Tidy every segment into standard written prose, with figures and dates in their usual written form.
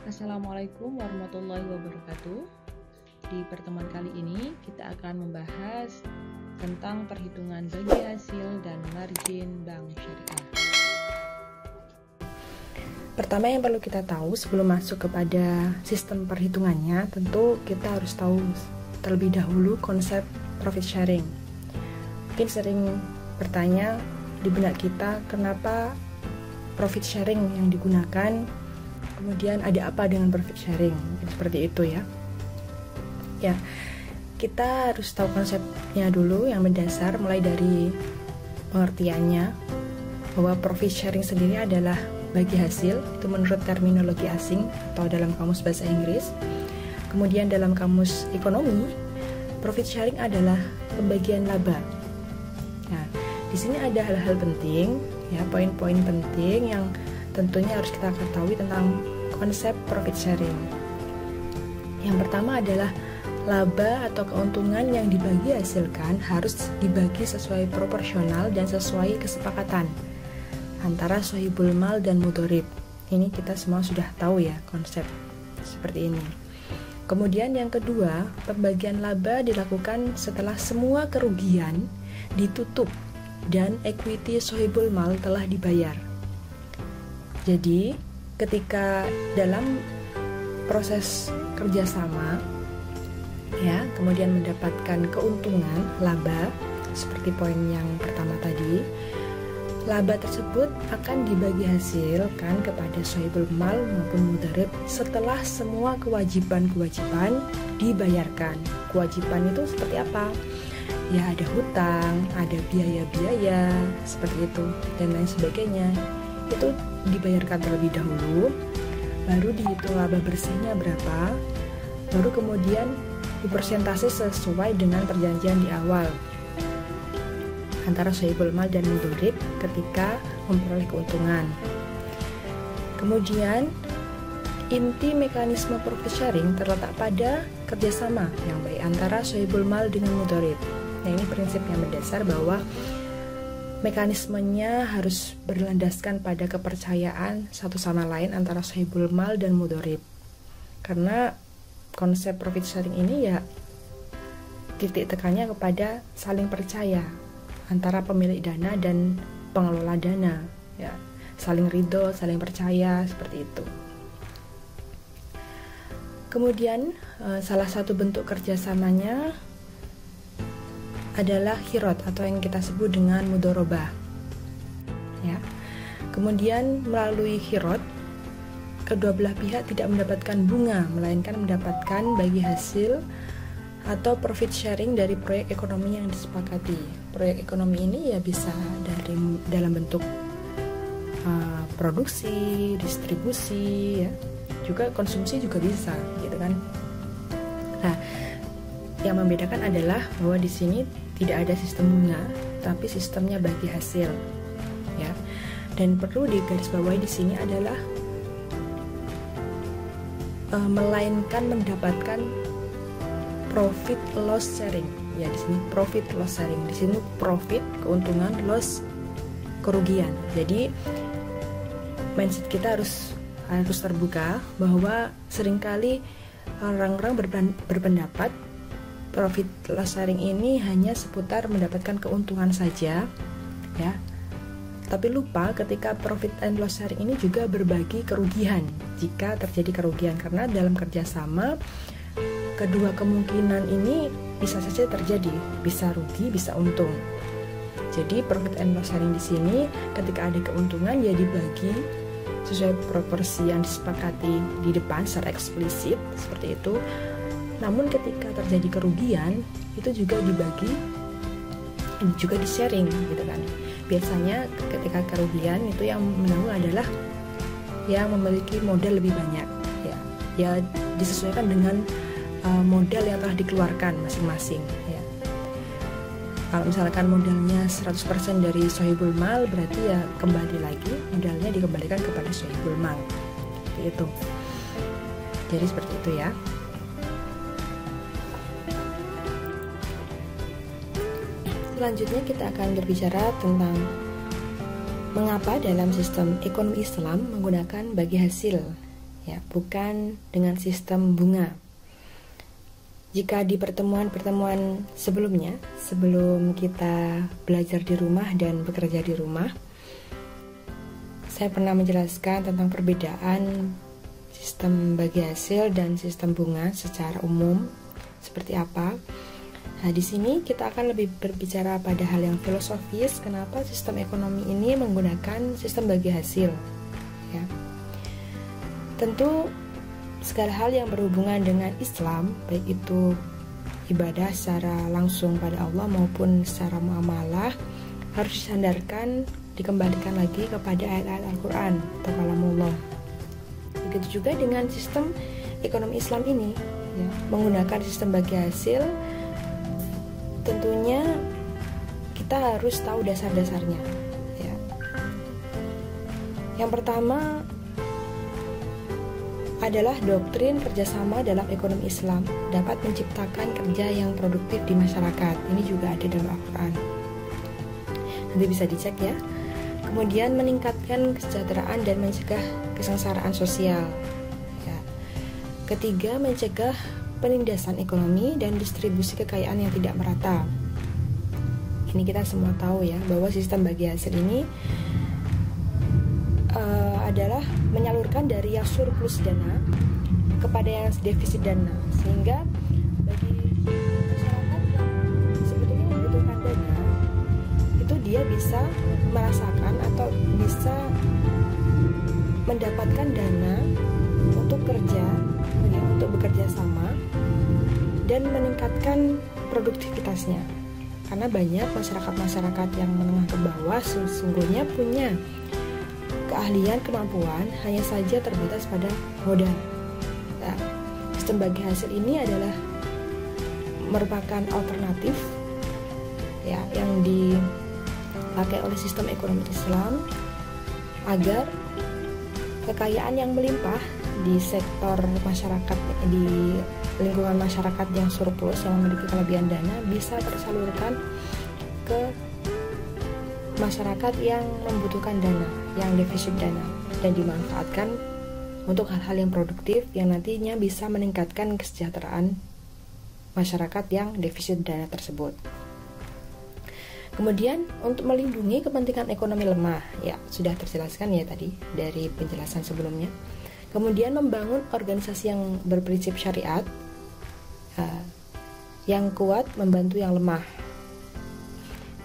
Assalamualaikum warahmatullahi wabarakatuh. Di pertemuan kali ini kita akan membahas tentang perhitungan bagi hasil dan margin bank syariah. Pertama yang perlu kita tahu sebelum masuk kepada sistem perhitungannya, tentu kita harus tahu terlebih dahulu konsep profit sharing. Mungkin sering bertanya di benak kita, kenapa profit sharing yang digunakan, kemudian ada apa dengan profit sharing, seperti itu ya. Ya, kita harus tahu konsepnya dulu yang mendasar, mulai dari pengertiannya, bahwa profit sharing sendiri adalah bagi hasil, itu menurut terminologi asing atau dalam kamus bahasa Inggris. Kemudian dalam kamus ekonomi, profit sharing adalah pembagian laba. Nah, di sini ada hal-hal penting, ya, poin-poin penting yang tentunya harus kita ketahui tentang konsep profit sharing. Yang pertama adalah laba atau keuntungan yang dibagi hasilkan harus dibagi sesuai proporsional dan sesuai kesepakatan antara sohibul mal dan mudhorib. Ini kita semua sudah tahu ya konsep seperti ini. Kemudian yang kedua, pembagian laba dilakukan setelah semua kerugian ditutup dan equity sohibul mal telah dibayar. Jadi ketika dalam proses kerjasama, ya, kemudian mendapatkan keuntungan laba seperti poin yang pertama tadi, laba tersebut akan dibagi hasilkan kepada sohibul mal maupun mudharib setelah semua kewajiban-kewajiban dibayarkan. Kewajiban itu seperti apa? Ya, ada hutang, ada biaya-biaya seperti itu dan lain sebagainya. Itu dibayarkan terlebih dahulu, baru dihitung laba bersihnya berapa, baru kemudian dipersentase sesuai dengan perjanjian di awal antara sohibul mal dan mudhorib ketika memperoleh keuntungan. Kemudian inti mekanisme profit sharing terletak pada kerjasama yang baik antara sohibul mal dengan mudhorib. Nah, ini prinsip yang mendasar bahwa mekanismenya harus berlandaskan pada kepercayaan satu sama lain antara sohibul mal dan mudhorib. Karena konsep profit sharing ini ya titik tekannya kepada saling percaya antara pemilik dana dan pengelola dana, ya, saling ridho, saling percaya, seperti itu. Kemudian salah satu bentuk kerjasamanya adalah khirot atau yang kita sebut dengan mudharabah, ya. Kemudian melalui khirot, kedua belah pihak tidak mendapatkan bunga, melainkan mendapatkan bagi hasil atau profit sharing dari proyek ekonomi yang disepakati. Proyek ekonomi ini ya bisa dalam bentuk produksi, distribusi, ya, juga konsumsi juga bisa, gitu kan. Nah, yang membedakan adalah bahwa di sini tidak ada sistem bunga, tapi sistemnya bagi hasil, ya. Dan perlu digarisbawahi di sini adalah melainkan mendapatkan profit loss sharing. Ya, di sini profit loss sharing. Di sini profit keuntungan, loss kerugian. Jadi mindset kita harus terbuka bahwa seringkali orang-orang berpendapat profit loss sharing ini hanya seputar mendapatkan keuntungan saja, ya. Tapi lupa ketika profit and loss sharing ini juga berbagi kerugian jika terjadi kerugian, karena dalam kerjasama kedua kemungkinan ini bisa saja terjadi, bisa rugi, bisa untung. Jadi profit and loss sharing di sini ketika ada keuntungan ya dibagi sesuai proporsi yang disepakati di depan secara eksplisit seperti itu. Namun ketika terjadi kerugian itu juga dibagi, juga di-sharing, gitu kan. Biasanya ketika kerugian itu yang menanggung adalah yang memiliki modal lebih banyak, ya disesuaikan dengan modal yang telah dikeluarkan masing-masing, ya. Kalau misalkan modalnya 100% dari sohibul mal, berarti ya kembali lagi modalnya dikembalikan kepada sohibul mal, seperti itu. Jadi seperti itu ya. Selanjutnya kita akan berbicara tentang mengapa dalam sistem ekonomi Islam menggunakan bagi hasil ya, bukan dengan sistem bunga. Jika di pertemuan-pertemuan sebelumnya, sebelum kita belajar di rumah dan bekerja di rumah, saya pernah menjelaskan tentang perbedaan sistem bagi hasil dan sistem bunga secara umum seperti apa. Nah, di sini kita akan lebih berbicara pada hal yang filosofis, kenapa sistem ekonomi ini menggunakan sistem bagi hasil. Ya. Tentu segala hal yang berhubungan dengan Islam, baik itu ibadah secara langsung pada Allah maupun secara muamalah, harus disandarkan, dikembalikan lagi kepada ayat-ayat Al-Quran atau kalamullah. Begitu juga dengan sistem ekonomi Islam ini, ya, menggunakan sistem bagi hasil. Tentunya kita harus tahu dasar-dasarnya, ya. Yang pertama adalah doktrin kerjasama dalam ekonomi Islam dapat menciptakan kerja yang produktif di masyarakat. Ini juga ada dalam Al-Quran. Nanti bisa dicek ya. Kemudian meningkatkan kesejahteraan dan mencegah kesengsaraan sosial. Ya. Ketiga, mencegah penindasan ekonomi dan distribusi kekayaan yang tidak merata. Ini kita semua tahu ya, bahwa sistem bagi hasil ini adalah menyalurkan dari yang surplus dana kepada yang defisit dana, sehingga bagi masyarakat yang sebetulnya membutuhkan dana itu dia bisa merasakan atau bisa mendapatkan dana untuk kerja, ya, untuk bekerja sama dan meningkatkan produktivitasnya. Karena banyak masyarakat yang menengah ke bawah sesungguhnya punya keahlian, kemampuan, hanya saja terbatas pada modal. Nah, sistem bagi hasil ini adalah merupakan alternatif, ya, yang dipakai oleh sistem ekonomi Islam agar kekayaan yang melimpah di sektor masyarakat, di lingkungan masyarakat yang surplus, yang memiliki kelebihan dana, bisa tersalurkan ke masyarakat yang membutuhkan dana, yang defisit dana, dan dimanfaatkan untuk hal-hal yang produktif yang nantinya bisa meningkatkan kesejahteraan masyarakat yang defisit dana tersebut. Kemudian untuk melindungi kepentingan ekonomi lemah, ya sudah terjelaskan ya tadi dari penjelasan sebelumnya. Kemudian membangun organisasi yang berprinsip syariat, yang kuat membantu yang lemah.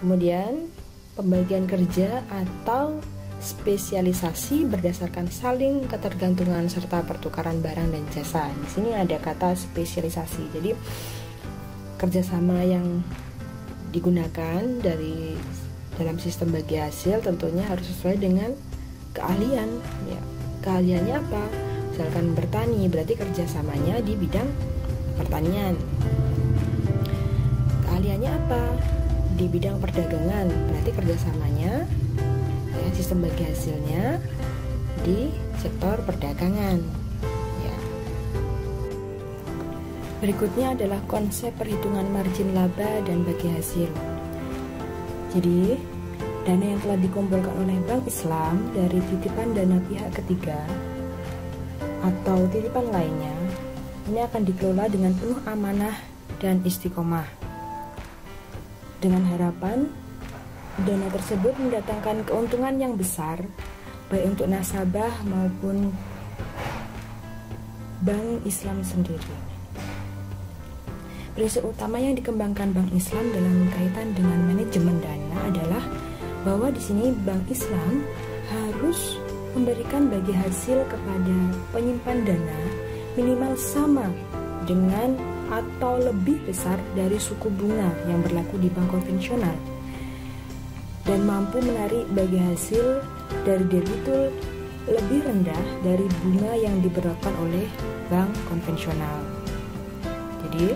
Kemudian pembagian kerja atau spesialisasi berdasarkan saling ketergantungan serta pertukaran barang dan jasa. Di sini ada kata spesialisasi. Jadi kerjasama yang digunakan dalam sistem bagi hasil tentunya harus sesuai dengan keahlian. Ya, keahliannya apa? Misalkan bertani, berarti kerjasamanya di bidang pertanian. Keahliannya apa? Di bidang perdagangan, berarti kerjasamanya, ya, sistem bagi hasilnya di sektor perdagangan. Ya. Berikutnya adalah konsep perhitungan margin laba dan bagi hasil. Jadi, dana yang telah dikumpulkan oleh Bank Islam dari titipan dana pihak ketiga atau titipan lainnya, ini akan dikelola dengan penuh amanah dan istiqomah, dengan harapan dana tersebut mendatangkan keuntungan yang besar baik untuk nasabah maupun Bank Islam sendiri. Prinsip utama yang dikembangkan Bank Islam dalam kaitan dengan manajemen dana adalah bahwa di sini Bank Islam harus memberikan bagi hasil kepada penyimpan dana minimal sama dengan atau lebih besar dari suku bunga yang berlaku di bank konvensional, dan mampu menarik bagi hasil dari debitur lebih rendah dari bunga yang diberlakukan oleh bank konvensional. Jadi,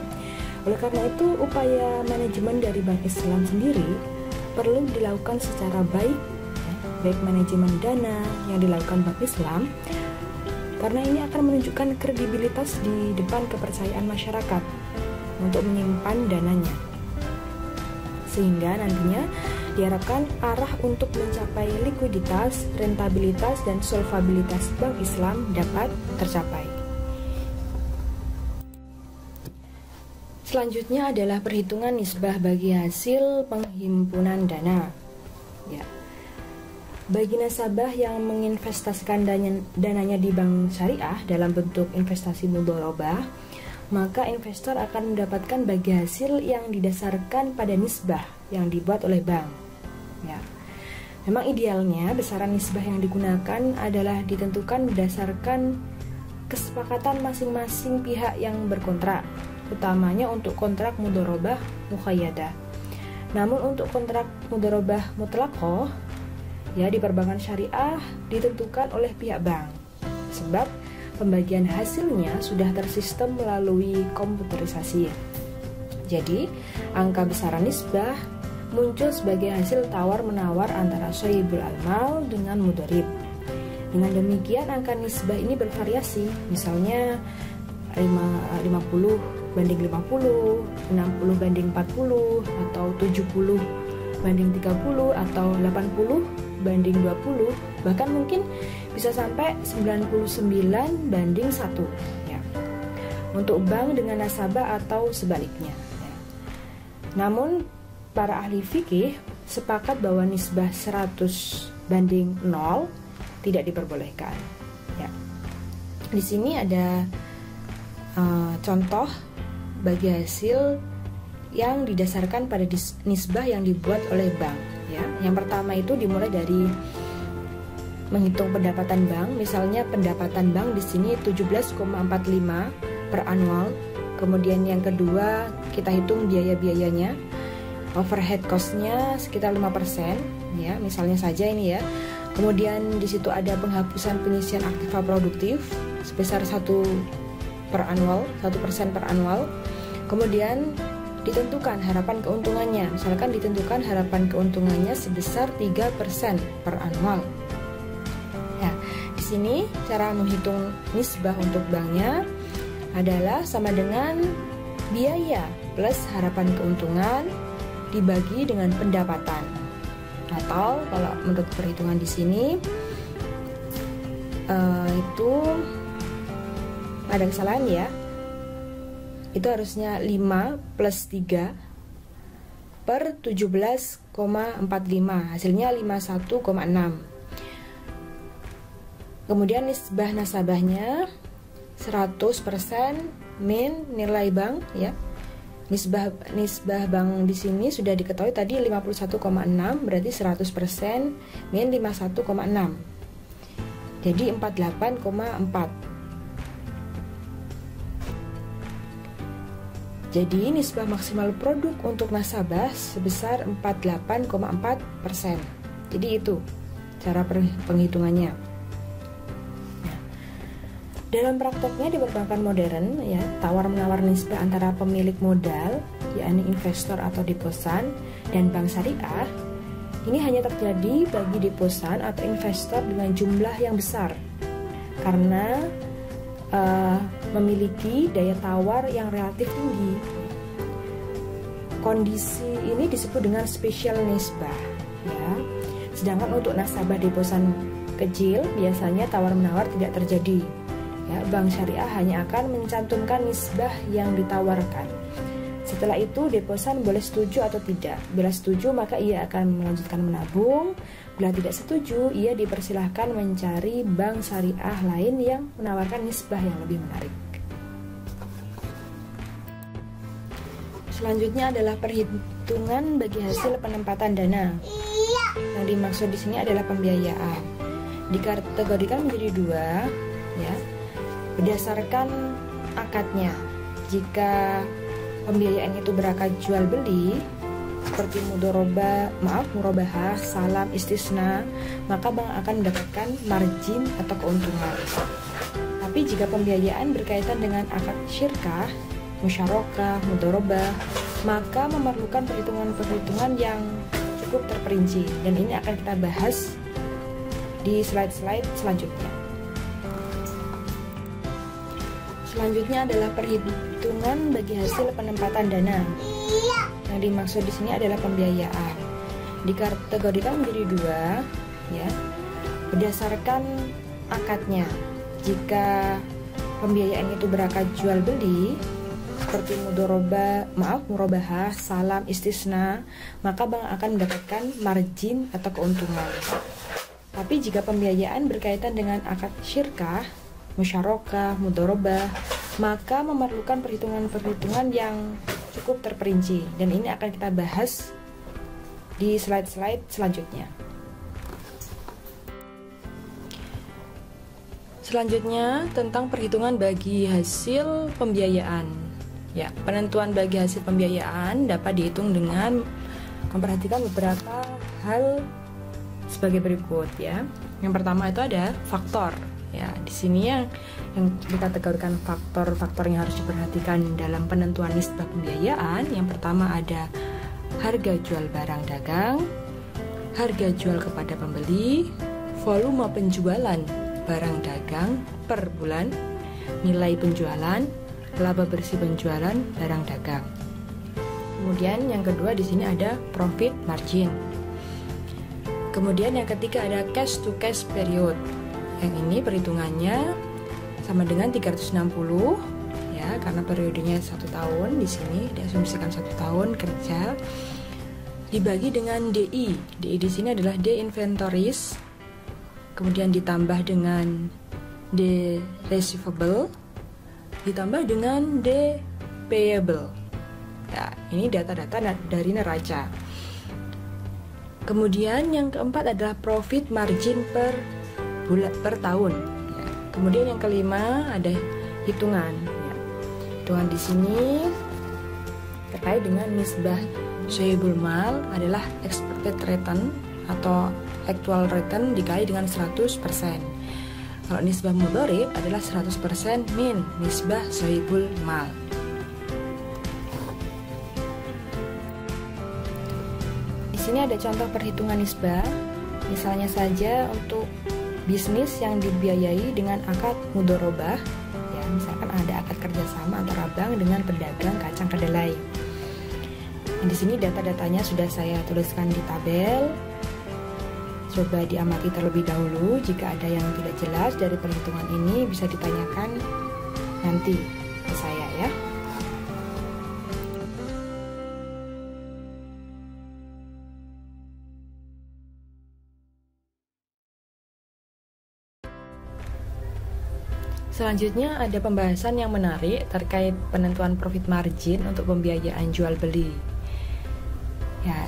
oleh karena itu upaya manajemen dari Bank Islam sendiri perlu dilakukan secara baik, baik manajemen dana yang dilakukan Bank Islam, karena ini akan menunjukkan kredibilitas di depan kepercayaan masyarakat untuk menyimpan dananya, sehingga nantinya diharapkan arah untuk mencapai likuiditas, rentabilitas, dan solvabilitas bank Islam dapat tercapai. Selanjutnya adalah perhitungan nisbah bagi hasil penghimpunan dana. Ya. Bagi nasabah yang menginvestasikan dananya di bank syariah dalam bentuk investasi mudharabah, maka investor akan mendapatkan bagi hasil yang didasarkan pada nisbah yang dibuat oleh bank. Ya. Memang idealnya besaran nisbah yang digunakan adalah ditentukan berdasarkan kesepakatan masing-masing pihak yang berkontrak, utamanya untuk kontrak mudharabah muqayyadah. Namun untuk kontrak mudharabah mutlaqah ya di perbankan syariah ditentukan oleh pihak bank, sebab pembagian hasilnya sudah tersistem melalui komputerisasi. Jadi, angka besaran nisbah muncul sebagai hasil tawar-menawar antara sohibul almal dengan mudharib. Dengan demikian, angka nisbah ini bervariasi, misalnya 50 banding 50, 60 banding 40, atau 70 banding 30, atau 80 banding 20, bahkan mungkin bisa sampai 99 banding 1 ya, untuk bank dengan nasabah atau sebaliknya ya. Namun para ahli fikih sepakat bahwa nisbah 100 banding 0 tidak diperbolehkan ya. Di sini ada contoh bagi hasil yang didasarkan pada nisbah yang dibuat oleh bank ya. Yang pertama itu dimulai dari menghitung pendapatan bank. Misalnya pendapatan bank di sini 17,45 per annual. Kemudian yang kedua kita hitung biaya-biayanya, overhead cost-nya sekitar 5% ya, misalnya saja ini ya. Kemudian di situ ada penghapusan pengisian aktiva produktif sebesar 1% per annual. Kemudian ditentukan harapan keuntungannya, misalkan ditentukan harapan keuntungannya sebesar 3% per annual. Ya, di sini cara menghitung nisbah untuk banknya adalah sama dengan biaya plus harapan keuntungan dibagi dengan pendapatan. Atau kalau menurut perhitungan di sini itu ada kesalahan ya. Itu harusnya 5 plus 3 per 17,45, hasilnya 51,6. Kemudian nisbah nasabahnya 100% min nilai bank ya. Nisbah bank di sini sudah diketahui tadi 51,6, berarti 100% min 51,6. Jadi 48,4. Jadi nisbah maksimal produk untuk nasabah sebesar 48,4%. Jadi itu cara penghitungannya. Nah, dalam prakteknya di perbankan modern ya, tawar-menawar nisbah antara pemilik modal, yakni investor atau deposan, dan bank syariah ini hanya terjadi bagi deposan atau investor dengan jumlah yang besar karena memiliki daya tawar yang relatif tinggi. Kondisi ini disebut dengan special nisbah ya. Sedangkan untuk nasabah deposan kecil biasanya tawar-menawar tidak terjadi ya. Bank syariah hanya akan mencantumkan nisbah yang ditawarkan. Setelah itu deposan boleh setuju atau tidak. Bila setuju maka ia akan melanjutkan menabung. Bila tidak setuju, ia dipersilahkan mencari bank syariah lain yang menawarkan nisbah yang lebih menarik. Selanjutnya adalah perhitungan bagi hasil penempatan dana. Yang dimaksud di sini adalah pembiayaan. Dikategorikan menjadi dua, ya, berdasarkan akadnya. Jika pembiayaan itu berakad jual beli, seperti murabahah, salam, istisna, maka bank akan mendapatkan margin atau keuntungan. Tapi jika pembiayaan berkaitan dengan akad syirkah, musyarakah, mudharabah, maka memerlukan perhitungan-perhitungan yang cukup terperinci, dan ini akan kita bahas di slide-slide selanjutnya. Selanjutnya adalah perhitungan bagi hasil penempatan dana. Yang dimaksud di sini adalah pembiayaan. dikategorikan menjadi dua, ya, berdasarkan akadnya. Jika pembiayaan itu berakad jual beli seperti murabahah, salam, istisna, maka bank akan mendapatkan margin atau keuntungan. Tapi jika pembiayaan berkaitan dengan akad syirkah, musyarakah, mudharabah, maka memerlukan perhitungan-perhitungan yang cukup terperinci, dan ini akan kita bahas di slide-slide selanjutnya. Selanjutnya tentang perhitungan bagi hasil pembiayaan. Ya, penentuan bagi hasil pembiayaan dapat dihitung dengan memperhatikan beberapa hal sebagai berikut, ya. Yang pertama itu ada faktor. Ya, di sini yang dikategorikan faktor-faktor yang harus diperhatikan dalam penentuan nisbah pembiayaan. Yang pertama ada harga jual barang dagang, harga jual kepada pembeli, volume penjualan barang dagang per bulan, nilai penjualan, laba bersih penjualan barang dagang. Kemudian yang kedua di sini ada profit margin. Kemudian yang ketiga ada cash to cash period. Yang ini perhitungannya sama dengan 360, ya, karena periodenya 1 tahun. Di sini diasumsikan 1 tahun kerja, dibagi dengan DI. DI di sini adalah D inventories, kemudian ditambah dengan D receivable, ditambah dengan D payable. Nah, ini data-data dari neraca. Kemudian yang keempat adalah profit margin per tahun. Ya. Kemudian yang kelima ada hitungan. Ya. Hitungan di sini terkait dengan nisbah sahibul mal adalah expected return atau actual return dikali dengan 100%. Kalau nisbah mudharib adalah 100% min nisbah sahibul mal. Di sini ada contoh perhitungan nisbah. Misalnya saja untuk bisnis yang dibiayai dengan akad mudharabah, ya, misalkan ada akad kerjasama antara bank dengan pedagang kacang kedelai. Di sini data-datanya sudah saya tuliskan di tabel. Coba diamati terlebih dahulu. Jika ada yang tidak jelas dari perhitungan ini bisa ditanyakan nanti ke saya, ya. Selanjutnya ada pembahasan yang menarik terkait penentuan profit margin untuk pembiayaan jual beli. Ya,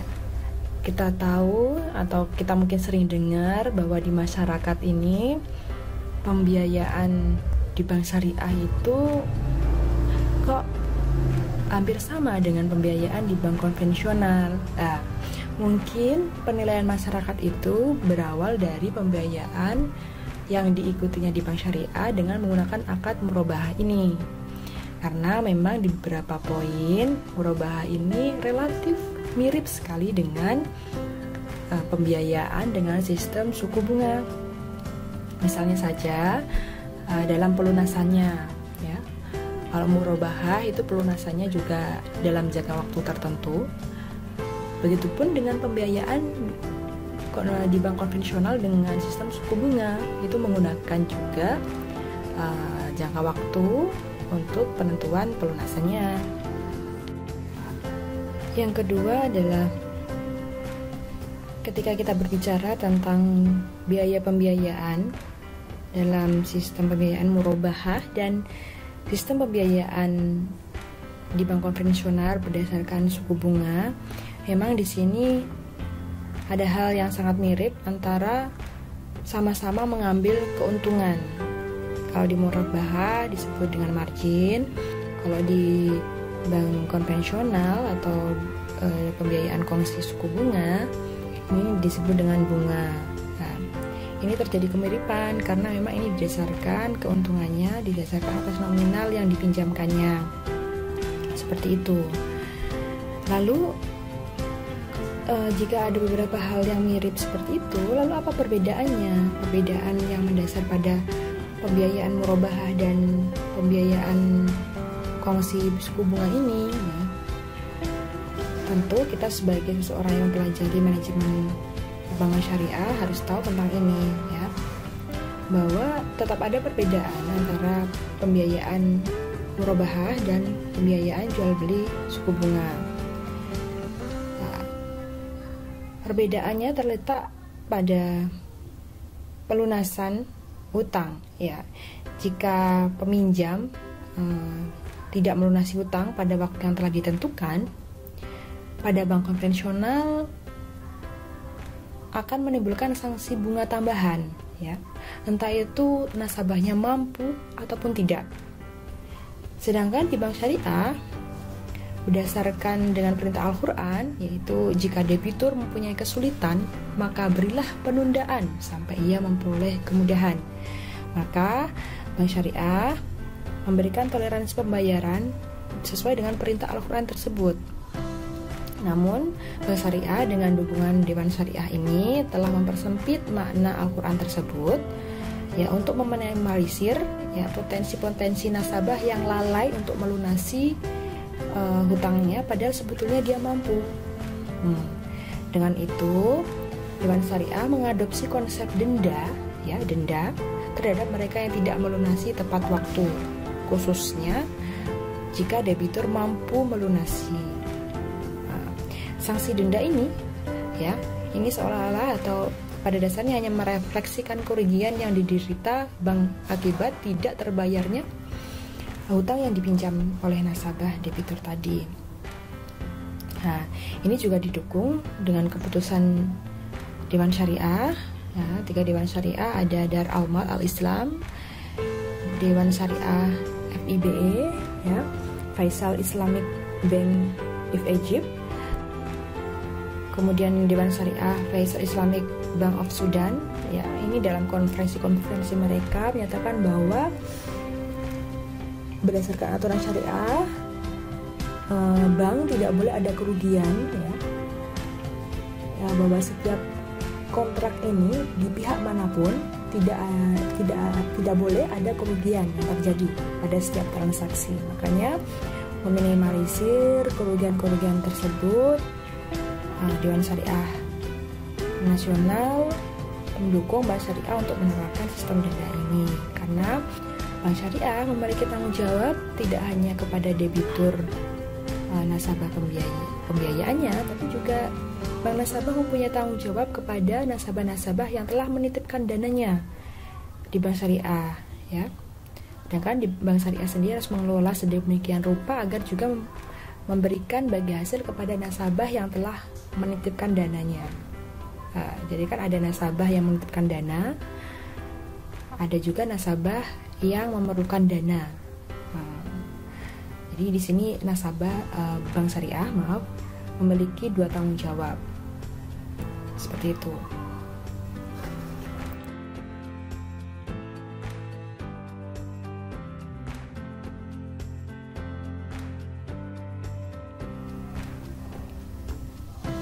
kita tahu atau kita mungkin sering dengar bahwa di masyarakat ini pembiayaan di bank syariah itu kok hampir sama dengan pembiayaan di bank konvensional. Nah, mungkin penilaian masyarakat itu berawal dari pembiayaan yang diikutinya di bank syariah dengan menggunakan akad murabahah ini. Karena memang di beberapa poin murabahah ini relatif mirip sekali dengan pembiayaan dengan sistem suku bunga. Misalnya saja dalam pelunasannya, ya. Kalau murabahah itu pelunasannya juga dalam jangka waktu tertentu. Begitupun dengan pembiayaan di bank konvensional dengan sistem suku bunga, itu menggunakan juga jangka waktu untuk penentuan pelunasannya. Yang kedua adalah ketika kita berbicara tentang biaya pembiayaan dalam sistem pembiayaan murabahah dan sistem pembiayaan di bank konvensional berdasarkan suku bunga, memang di sini ada hal yang sangat mirip antara sama-sama mengambil keuntungan. Kalau di murabahah disebut dengan margin, kalau di bank konvensional atau pembiayaan kongsi suku bunga ini disebut dengan bunga. Nah, ini terjadi kemiripan karena memang ini didasarkan keuntungannya didasarkan atas nominal yang dipinjamkannya. Seperti itu. Lalu jika ada beberapa hal yang mirip seperti itu, lalu apa perbedaannya? Perbedaan yang mendasar pada pembiayaan murabahah dan pembiayaan kongsi suku bunga ini. Nah, Tentu kita sebagai seseorang yang mempelajari manajemen perbankan syariah harus tahu tentang ini ya, bahwa tetap ada perbedaan antara pembiayaan murabahah dan pembiayaan jual beli suku bunga. Nah, perbedaannya terletak pada pelunasan hutang ya. Jika peminjam tidak melunasi hutang pada waktu yang telah ditentukan, pada bank konvensional akan menimbulkan sanksi bunga tambahan ya, entah itu nasabahnya mampu ataupun tidak. Sedangkan di bank syariah, berdasarkan dengan perintah Al-Quran, yaitu jika debitur mempunyai kesulitan, maka berilah penundaan sampai ia memperoleh kemudahan. Maka bank syariah memberikan toleransi pembayaran sesuai dengan perintah Al-Quran tersebut. Namun, bank syariah dengan dukungan Dewan Syariah ini telah mempersempit makna Al-Quran tersebut ya, untuk meminimalisir ya potensi-potensi nasabah yang lalai untuk melunasi hutangnya padahal sebetulnya dia mampu. Dengan itu, Dewan Syariah mengadopsi konsep denda terhadap mereka yang tidak melunasi tepat waktu, khususnya jika debitur mampu melunasi. Sanksi denda ini ya, ini seolah-olah atau pada dasarnya hanya merefleksikan kerugian yang diderita bank akibat tidak terbayarnya hutang yang dipinjam oleh nasabah debitur tadi. Nah, ini juga didukung dengan keputusan Dewan Syariah ya, 3 Dewan Syariah, ada Dar Al-Mal Al-Islam, Dewan Syariah FIBE ya, Faisal Islamic Bank of Egypt, kemudian Dewan Syariah Faisal Islamic Bank of Sudan ya. Ini dalam konferensi mereka menyatakan bahwa berdasarkan aturan syariah, bank tidak boleh ada kerugian ya, bahwa setiap kontrak ini di pihak manapun tidak boleh ada kerugian yang terjadi pada setiap transaksi. Makanya meminimalisir kerugian-kerugian tersebut, Dewan Syariah Nasional mendukung Bank Syariah untuk menerapkan sistem denda ini, karena Bank Syariah memiliki tanggung jawab tidak hanya kepada debitur nasabah pembiayaannya, tapi juga bank nasabah mempunyai tanggung jawab kepada nasabah-nasabah yang telah menitipkan dananya di Bank Syariah ya. Sedangkan di Bank Syariah sendiri harus mengelola sedemikian rupa agar juga memberikan bagi hasil kepada nasabah yang telah menitipkan dananya. Jadi kan ada nasabah yang menitipkan dana, ada juga nasabah yang memerlukan dana. Jadi di sini nasabah Bank Syariah memiliki 2 tanggung jawab seperti itu.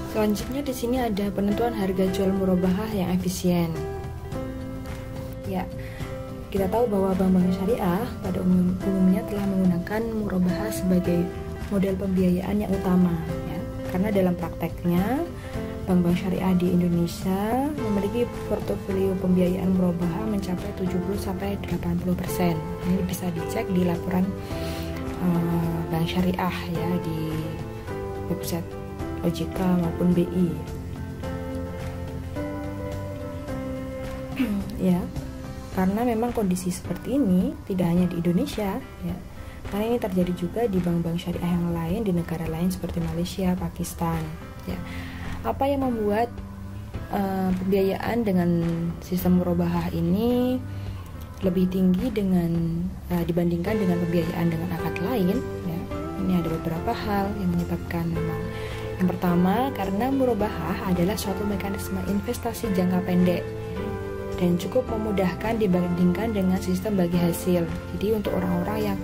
Selanjutnya di sini ada penentuan harga jual murabahah yang efisien. Ya, kita tahu bahwa bank-bank syariah pada umumnya telah menggunakan murabahah sebagai model pembiayaan yang utama ya. Karena dalam prakteknya bank-bank syariah di Indonesia memiliki portofolio pembiayaan murabahah mencapai 70-80%. Ini bisa dicek di laporan bank syariah ya, di website OJK maupun BI. Ya, karena memang kondisi seperti ini tidak hanya di Indonesia ya, karena ini terjadi juga di bank-bank syariah yang lain di negara lain seperti Malaysia, Pakistan ya. Apa yang membuat pembiayaan dengan sistem murabahah ini lebih tinggi dibandingkan dengan pembiayaan dengan akad lain ya? Ini ada beberapa hal yang menyebabkan memang. Yang pertama, karena murabahah adalah suatu mekanisme investasi jangka pendek dan cukup memudahkan dibandingkan dengan sistem bagi hasil. Jadi untuk orang-orang yang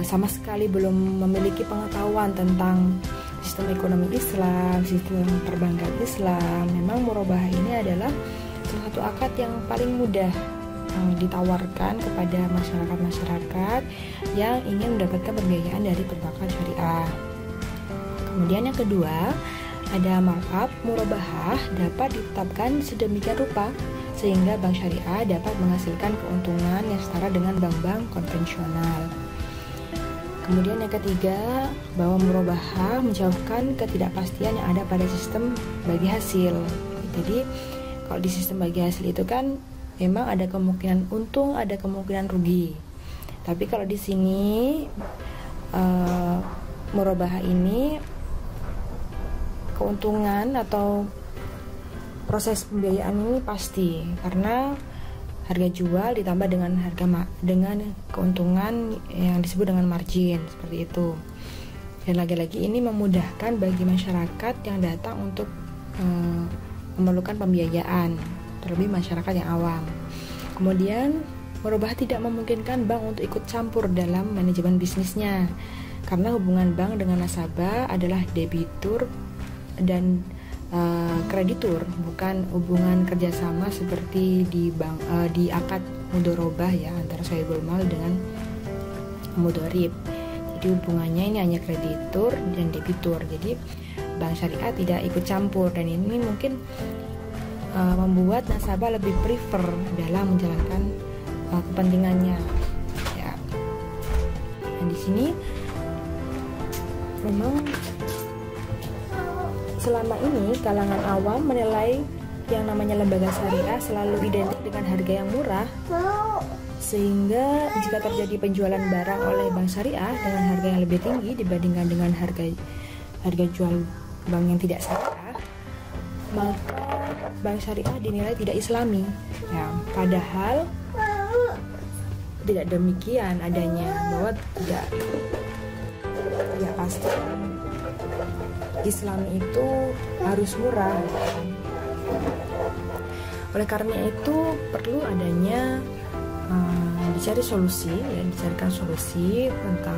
sama sekali belum memiliki pengetahuan tentang sistem ekonomi Islam, sistem perbankan Islam, memang murabahah ini adalah salah satu akad yang paling mudah ditawarkan kepada masyarakat-masyarakat yang ingin mendapatkan pembiayaan dari perbankan syariah. Kemudian yang kedua, ada markup murabahah dapat ditetapkan sedemikian rupa sehingga bank syariah dapat menghasilkan keuntungan yang setara dengan bank-bank konvensional. Kemudian yang ketiga, bahwa murabahah menjauhkan ketidakpastian yang ada pada sistem bagi hasil. Jadi kalau di sistem bagi hasil itu kan memang ada kemungkinan untung, ada kemungkinan rugi. Tapi kalau di sini murabahah ini keuntungan atau proses pembiayaan ini pasti karena harga jual ditambah dengan dengan keuntungan yang disebut dengan margin, seperti itu. Dan lagi-lagi ini memudahkan bagi masyarakat yang datang untuk memerlukan pembiayaan, terlebih masyarakat yang awam. Kemudian murabahah tidak memungkinkan bank untuk ikut campur dalam manajemen bisnisnya karena hubungan bank dengan nasabah adalah debitur dan kreditur, bukan hubungan kerjasama seperti di bank di akad mudharabah ya antara sahibul mal dengan mudharib. Jadi hubungannya ini hanya kreditur dan debitur. Jadi bank syariah tidak ikut campur dan ini mungkin membuat nasabah lebih prefer dalam menjalankan kepentingannya. Ya. Dan di sini memang selama ini kalangan awam menilai yang namanya lembaga syariah selalu identik dengan harga yang murah, sehingga jika terjadi penjualan barang oleh bank syariah dengan harga yang lebih tinggi dibandingkan dengan harga jual bank yang tidak syariah, maka bank syariah dinilai tidak islami. Ya, padahal tidak demikian adanya, bahwa tidak ya pasti Islam itu harus murah. Oleh karena itu perlu adanya dicarikan solusi tentang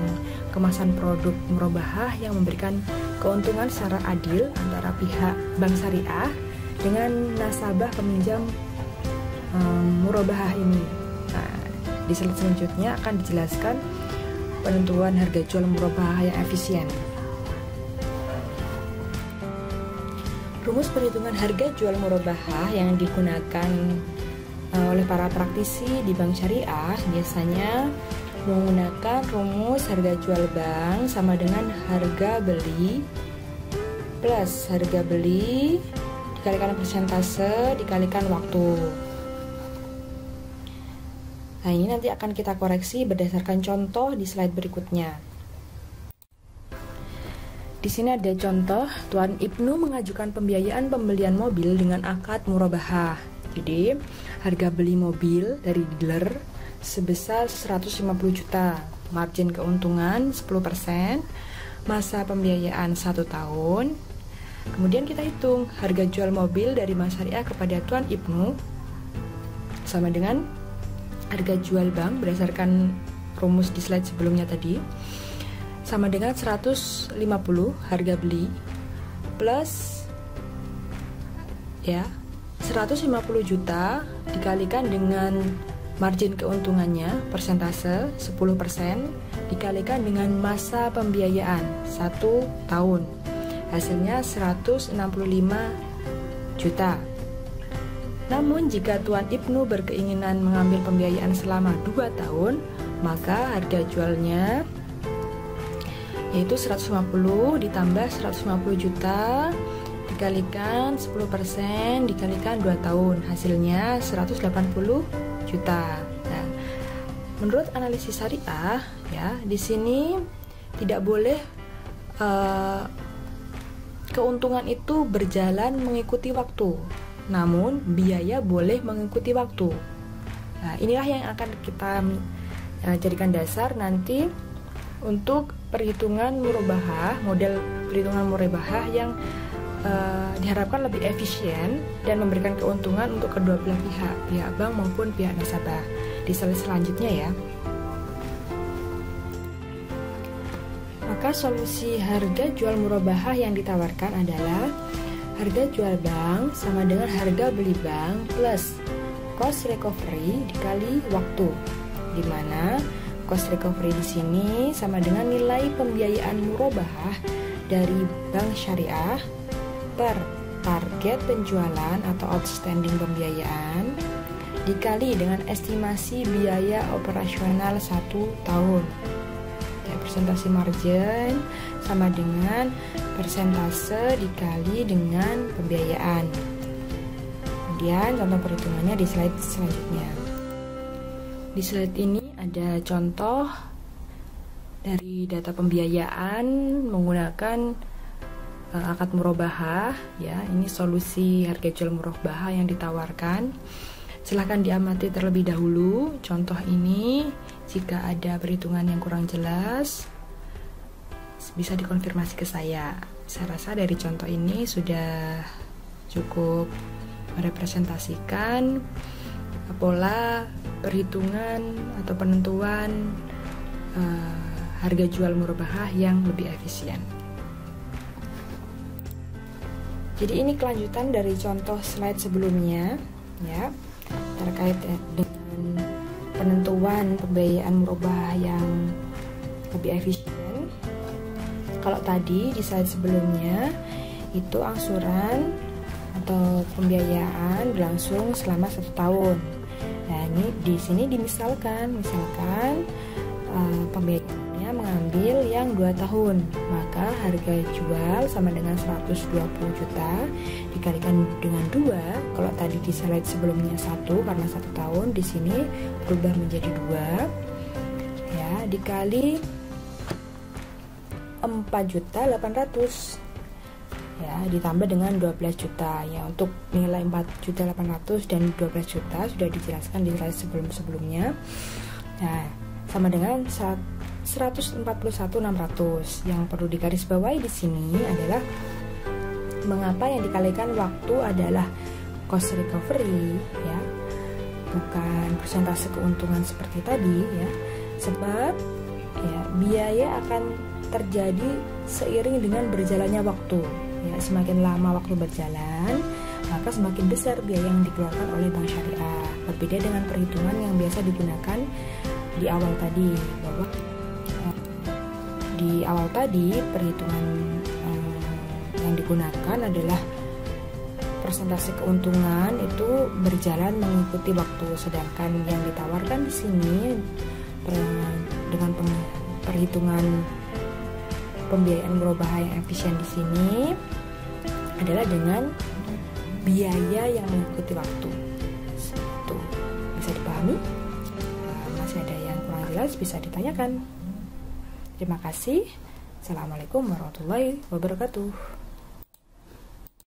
kemasan produk murabahah yang memberikan keuntungan secara adil antara pihak bank syariah dengan nasabah peminjam murabahah ini. Nah, di slide selanjutnya akan dijelaskan penentuan harga jual murabahah yang efisien. Rumus perhitungan harga jual murabahah yang digunakan oleh para praktisi di bank syariah biasanya menggunakan rumus harga jual bank sama dengan harga beli plus harga beli dikalikan persentase dikalikan waktu. Nah, ini nanti akan kita koreksi berdasarkan contoh di slide berikutnya. Di sini ada contoh, Tuan Ibnu mengajukan pembiayaan pembelian mobil dengan akad murabahah. Jadi, harga beli mobil dari dealer sebesar 150 juta, margin keuntungan 10%, masa pembiayaan 1 tahun. Kemudian kita hitung harga jual mobil dari bank syariah kepada Tuan Ibnu sama dengan harga jual bank berdasarkan rumus di slide sebelumnya tadi, sama dengan 150 harga beli plus ya 150 juta dikalikan dengan margin keuntungannya persentase 10% dikalikan dengan masa pembiayaan 1 tahun, hasilnya 165 juta. Namun jika Tuan Ibnu berkeinginan mengambil pembiayaan selama 2 tahun, maka harga jualnya yaitu 150 ditambah 150 juta dikalikan 10% dikalikan 2 tahun, hasilnya 180 juta. Nah, menurut analisis syariah ya, di sini tidak boleh keuntungan itu berjalan mengikuti waktu, namun biaya boleh mengikuti waktu. Nah, inilah yang akan kita jadikan dasar nanti untuk perhitungan murabahah, model perhitungan murabahah yang diharapkan lebih efisien dan memberikan keuntungan untuk kedua belah pihak bank maupun pihak nasabah. Di slide selanjutnya ya. Maka solusi harga jual murabahah yang ditawarkan adalah harga jual bank sama dengan harga beli bank plus cost recovery dikali waktu, di mana cost recovery di sini sama dengan nilai pembiayaan murabahah dari bank syariah per target penjualan atau outstanding pembiayaan dikali dengan estimasi biaya operasional 1 tahun. Ya, persentase margin sama dengan persentase dikali dengan pembiayaan. Kemudian contoh perhitungannya di slide selanjutnya. Di slide ini ada contoh dari data pembiayaan menggunakan akad murabahah. Ya, ini solusi harga jual murabahah yang ditawarkan. Silahkan diamati terlebih dahulu contoh ini. Jika ada perhitungan yang kurang jelas, bisa dikonfirmasi ke saya. Saya rasa dari contoh ini sudah cukup merepresentasikan pola perhitungan atau penentuan harga jual murabahah yang lebih efisien. Jadi ini kelanjutan dari contoh slide sebelumnya, ya, terkait dengan penentuan pembiayaan murabahah yang lebih efisien. Kalau tadi di slide sebelumnya itu angsuran atau pembiayaan berlangsung selama 1 tahun. Nah, ini di sini misalkan pembiayaannya mengambil yang 2 tahun, maka harga jual sama dengan 120 juta dikalikan dengan 2. Kalau tadi di slide sebelumnya 1 karena 1 tahun, di sini berubah menjadi 2. Ya, dikali 4.800.000. Ya, ditambah dengan 12 juta. Ya, untuk nilai 4.800.000 dan 12 juta sudah dijelaskan di slide sebelum-sebelumnya. Nah, sama dengan 141.600. Yang perlu digarisbawahi di sini adalah mengapa yang dikalikan waktu adalah cost recovery, ya, bukan persentase keuntungan seperti tadi, ya. Sebab ya, biaya akan terjadi seiring dengan berjalannya waktu. Ya, semakin lama waktu berjalan, maka semakin besar biaya yang dikeluarkan oleh bank syariah. Berbeda dengan perhitungan yang biasa digunakan di awal tadi, bahwa di awal tadi perhitungan yang digunakan adalah persentase keuntungan itu berjalan mengikuti waktu, sedangkan yang ditawarkan di sini dengan perhitungan pembiayaan murabahah yang efisien di sini adalah dengan biaya yang mengikuti waktu. Itu bisa dipahami? Masih ada yang kurang jelas bisa ditanyakan. Terima kasih. Assalamualaikum warahmatullahi wabarakatuh.